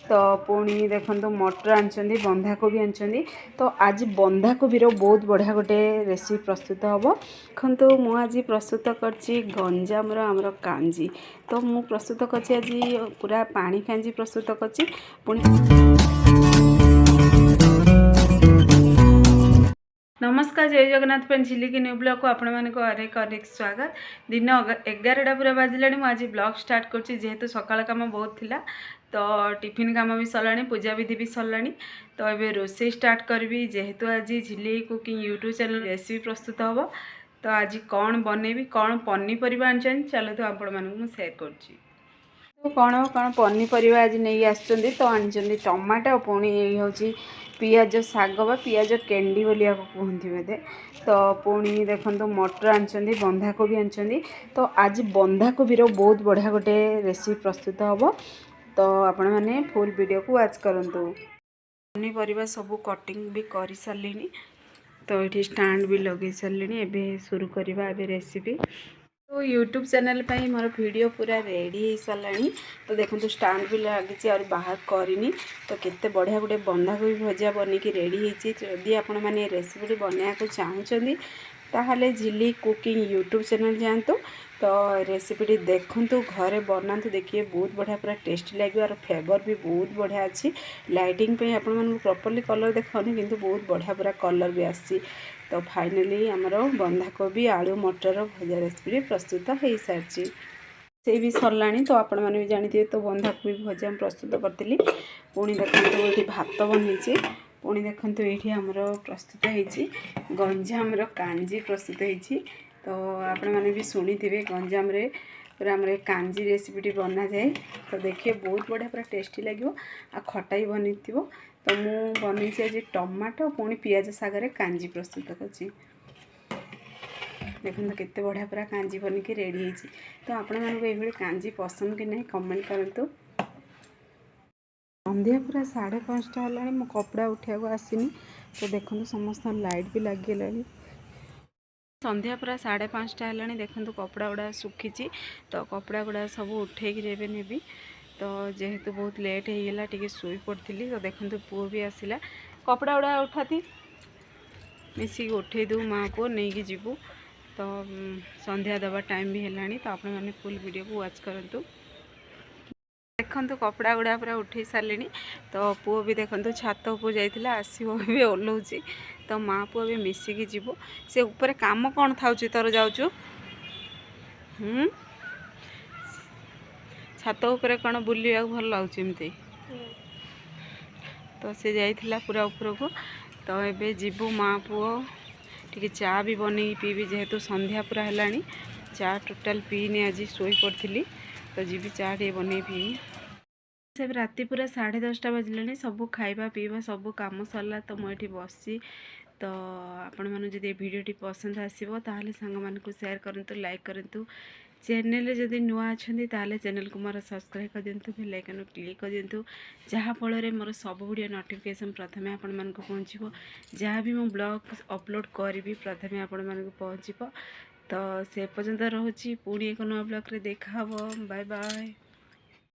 तो पुणी देखो मटर आनी बंधाकोबी आनी तो आज बंधाकोबीर बहुत बढ़िया गोटे रेसिपी प्रस्तुत हम देखो मुझे प्रस्तुत करछि गंजाम आमर कांजी। तो मु प्रस्तुत करछि आज पूरा पानी कांजी प्रस्तुत करछि पुणी। नमस्कार जय जगन्नाथ फ्रेंड झिलिकी न्यू ब्लॉग को आपण मानक अनेक स्वागत। दिन 11टा पूरा बाजिला मुझे ब्लॉग स्टार्ट करछि जेहेतु सकाळ काम बहुत थिला तो टिफिन काम भी सरलानी पूजा विधि भी सरलानी। तो ये रोषे स्टार्ट करी जेहेतु आज झिली कुकिंग यूट्यूब चैनल रेसिपी प्रस्तुत हम। तो आज कौन बनैबी कौन पनीपरिया आनी चलतु आपण मानक शेयर करछि। तो कौन कौन पनीपरिया आज नहीं आसुचंदी तो आनी टमाटो पुणी हूँ पियाज साग बा पियाज केंडी बोलिया कहते बोधे। तो पुणी देखो मटर आनी बंधाकोबी आनी तो आज बंधाकोबीर बहुत बढ़िया गोटे रेसिपी प्रस्तुत हम। तो आपण मैंने फुल वीडियो को वॉच करंतु। पनीपरिया सब कटिंग भी कर सारे तो ये स्टैंड भी लगे सारे एबे शुरू करवा एबे रेसिपी। तो यूट्यूब चैनल पे मोर वीडियो पूरा रेडी हो सारानी। तो देखो स्टैंड भी लगी और बाहर करनी तो केते बढ़िया गोटे बंधाकोबी भजा बनिकी रेडी होती। जदि आपण मैंने रेसिपी बनवा चाहूँगी ताहले झिली कुकिंग यूट्यूब चैनल जातु तो रेसिपी देखूँ घरे बनातु देखिए बहुत बढ़िया पूरा टेस्टी लगे और फ्लेवर भी बहुत बढ़िया अच्छी। लाइटिंग पे आपण मन प्रॉपर्ली कलर देखनी किंतु बहुत बढ़िया पूरा कलर भी आसी। तो फाइनली आमर बंधाकोबी आलू मटर भजा रेसिपी प्रस्तुत हो सारी से भी सरलानी। तो आपण मैंने भी जानते तो बंधाकोबी भजा प्रस्तुत करी पुणी देखो ये भात बनी पुणी देखो ये आमर प्रस्तुत होती गंजाम कांजी प्रस्तुत होती। तो आपण मैंने भी शुणी थे गंजाम पूरा आम कांजी रेसिपी बना जाए तो देखिए बहुत बढ़िया पूरा टेस्टी लगे आ खटा ही बनी थी। तो मु बनी आज टमाटो पुणी पियाज सागर कांजी प्रस्तुत करछि देखो तो केते बढ़िया पूरा कांजी बनिकी रेडी होती। तो आपण मानक ये कांजी पसंद कि नहीं कमेंट करंतु। संध्या पूरा 5:30 है मो कपड़ा उठा आसनी तो देखो समस्त लाइट भी लगे संध्या पूरा 5:30 है देखो कपड़ा गुड़ा सुखी तो कपड़ा गुड़ा सब उठे नेबी। तो जेहेतु बहुत लेट होगा टी शुई पड़ी तो देखो पुओ भी आसला कपड़ा गुड़ा उठाती मिसिक उठे दू माँ पुओ नहीं कि जीवु। तो संध्या दबा टाइम भी है तो आप फुल वीडियो को वॉच करंतु। देखो कपड़ा गुड़ा पूरा उठे सारे तो पुओ भी देखो छात उपू जाइला आसो भी ओह्लौची तो माँ पुओ भी मिसिकी जीवु। से ऊपर काम कौन था तोर जाऊँ छात उपरे कौन बुलवा भल लगे तो से जाइला पूरा ऊपर को। तो ये जीवु माँ पुओ टी चा भी बन पीबी जेहेतु संध्या पूरा है चा टोटाल पीनी आज शोई पड़ी तो जीवी चा टे बन पी से राति पूरा 10:30 बजलानी सब खाइबा पीवा सब काम सरला। तो मुझे बसी तो आपण मैंने जब वीडियो पसंद आसो ताहले सांग मानकु शेयर करंतु लाइक करंतु। चैनल जदि नुआ अच्छा ताहले चैनल को मोर सब्सक्राइब कर दिंतु बेल आइकन क्लिक कर दिंतु जहाँ फल मोर सब वीडियो नोटिफिकेशन प्रथमे आपण मानकु पहुँचो जहाँ भी मो ब्लॉग अपलोड करी प्रथमे आपण मानकु पहुँचो। तो से पर्यंत रोची पुणी एक नया ब्लॉग रे देखा। Bye bye.